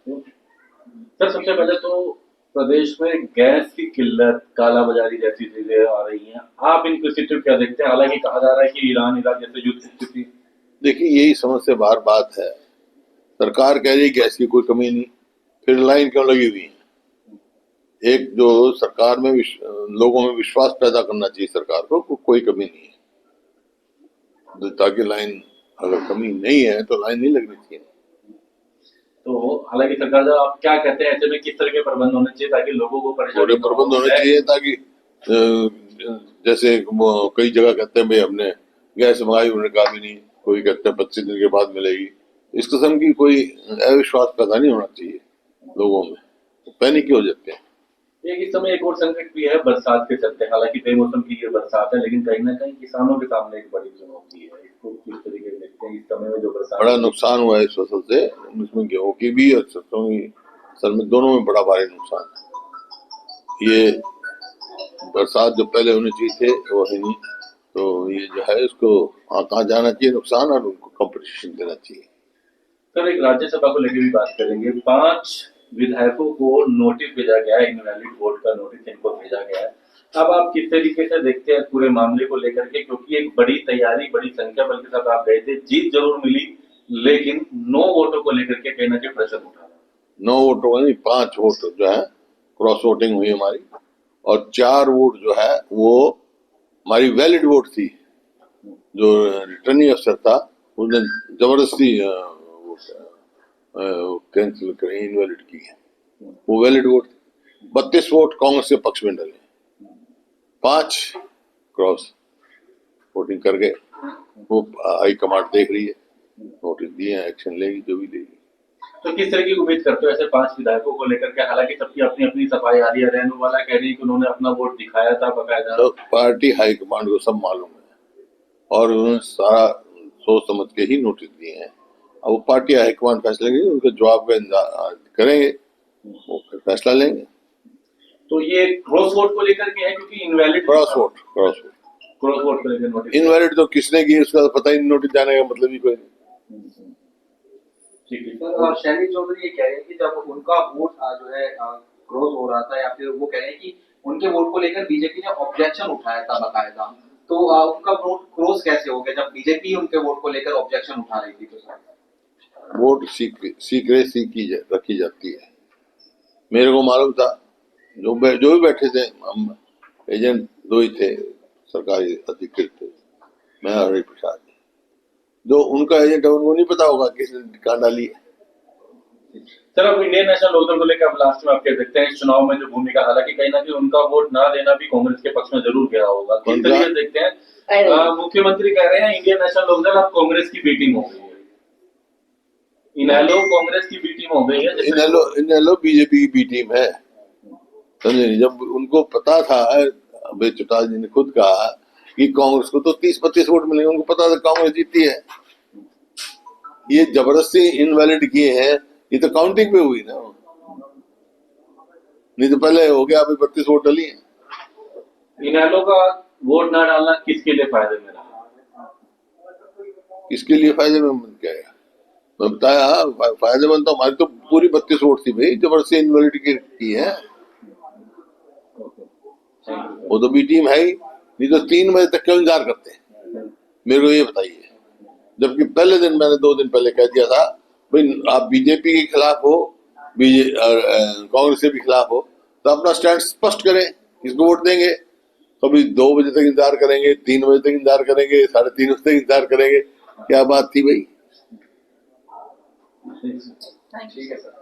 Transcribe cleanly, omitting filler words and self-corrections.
Sir सबसे पहले तो प्रदेश में गैस की किल्लत, कालाबाजारी जैसी चीजें आ रही हैं। आप इन परिस्थितियों को क्या देखते हैं? हालांकि कहा जा रहा है कि ईरान इराक जैसे युद्ध स्थिति। देखिए, यही समझ से बाहर बात है। सरकार कह रही है गैस की कोई कमी नहीं, फिर लाइन क्यों लगी हुई है? एक जो सरकार में लोगों में विश्वास पैदा करना चाहिए सरकार को कोई कमी नहीं है, ताकि लाइन, अगर कमी नहीं है तो लाइन नहीं लगनी चाहिए। तो हालांकि सरकार जो आप क्या कहते हैं ऐसे में किस तरह के प्रबंध होने चाहिए ताकि लोगों को थोड़े परेशानी ना प्रबंध हो? होने चाहिए ताकि जैसे कई जगह कहते हैं भाई हमने गैस मंगाई, उन्होंने कहा भी नहीं। कोई कहते हैं 25 दिन के बाद मिलेगी। इस किस्म की कोई अविश्वास पैदा नहीं होना चाहिए लोगों में, पैनिक हो जाते हैं। एक इस समय एक और संकट भी है बरसात के चलते। हालांकि बेमौसम की ये बरसात है, लेकिन कहीं ना कहीं किसानों के सामने एक बड़ी चुनौती है। इसको किस तरीके से देखते हैं इस समय में जो बरसात बड़ा नुकसान हुआ है इस फसल से, इसमें गेहूं की भी और सरसों की, असल में दोनों में बड़ा भारी नुकसान है। ये बरसात जो पहले होनी चाहिए थे वो है नहीं, तो ये जो है इसको कहाँ जाना चाहिए नुकसान, और उनको कंपनसेशन देना चाहिए। सर एक राज्यसभा को लेकर भी बात करेंगे। 5 विधायकों को नोटिस भेजा गया है, इनवैलिड वोट का नोटिस इनको भेजा गया है। अब आप किस तरीके से देखते हैं पूरे मामले को लेकर के? क्योंकि एक बड़ी तैयारी, बड़ी संख्या बल के साथ आप गए थे, जीत जरूर मिली, लेकिन 9 वोटों को लेकर के कहीं ना कहीं प्रश्न उठा। 9 वोटों नहीं, 5 वोट जो है क्रॉस वोटिंग हुई हमारी, और 4 वोट जो है वो हमारी वैलिड वोट थी। जो रिटर्निंग अफसर था उसने जबरदस्ती कैंसिल करी, इनवैलिड की है। वो वैलिड वोट थी। 32 वोट कांग्रेस के पक्ष में डले, 5 क्रॉस वोटिंग कर गए। वो हाई कमांड देख रही है, नोटिस दिए हैं, एक्शन लेगी जो भी लेगी। तो किस तरह की उम्मीद करते हो ऐसे 5 विधायकों को लेकर के? हालांकि सबकी अपनी अपनी सफाई आ रही है। रेणु वाला कह रही है कि उन्होंने अपना वोट दिखाया था बकायदा। तो पार्टी हाईकमांड को सब मालूम है और उन्होंने सारा सोच समझ के ही नोटिस दिए हैं। अब वो पार्टी हाईकमांड फैसला करेगी, उनके जवाब का इंतजार करेंगे, वो फिर फैसला लेंगे। तो ये क्रॉस वोट को लेकर के है क्योंकि invalid cross vote cross vote को लेकर नोटिस। इनवैलिड तो किसने की उसका तो पता ही नहीं, नोटिस जाने का मतलब ही कोई नहीं। ठीक है। सर शैली चौधरी ये कह रहे हैं कि जब उनका वोट जो है क्रॉस हो रहा था, या फिर वो कह रहे हैं कि उनके वोट को लेकर बीजेपी ने ऑब्जेक्शन उठाया था बकायदा, तो उनका वोट क्रॉस कैसे हो गया जब बीजेपी उनके वोट को लेकर ऑब्जेक्शन उठा रही थी? तो सर वोट सीक्रेसी की रखी जाती है। मेरे को मालूम था, जो भी बैठे थे, हम एजेंट 2 ही थे सरकारी अधिकृत थे, मैं और प्रसाद। जो उनका एजेंट है उनको नहीं पता होगा किसने कहाँ डाली है। सर अब इंडियन नेशनल लोकदल को लेकर आप लास्ट में आप कह सकते हैं इस चुनाव में जो भूमिका, हालांकि कहीं ना कहीं उनका वोट ना देना भी कांग्रेस के पक्ष में जरूर गया होगा, किस तरीके से देखते हैं? मुख्यमंत्री कह रहे हैं इंडियन नेशनल लोकदल अब कांग्रेस की बी टीम हो गई है। इनेलो कांग्रेस की बी टीम हो गई है। इनेलो बीजेपी की बी टीम है, समझे? जब उनको पता था, अभय चौटाला जी ने खुद कहा कि कांग्रेस को तो 30-32 वोट मिलेंगे, उनको पता था कांग्रेस जीती है। ये जबरदस्ती इनवैलिड किए हैं, ये तो काउंटिंग पे हुई ना, नहीं तो पहले हो गया, अभी 32 वोट डली है। इनेलो का वोट ना डालना किसके लिए फायदे में रहा? किसके लिए फायदेमंद क्या है? मैं बताया फायदेमंद तो हमारी तो पूरी 32 वोट थी भाई, जबरदस्ती इनवैलिड की है। वो तो बी टीम है ही, नहीं तो 3 बजे तक क्यों इंतजार करते हैं? मेरे को ये बताइए। जबकि पहले दिन मैंने 2 दिन पहले कह दिया था भाई आप बीजेपी के खिलाफ हो, कांग्रेस के भी खिलाफ हो, तो अपना स्टैंड स्पष्ट करें, किसको वोट देंगे। कभी 2 बजे तक इंतजार करेंगे, 3 बजे तक इंतजार करेंगे, 3:30 बजे तक इंतजार करेंगे, क्या बात थी भाई? ठीक है सर।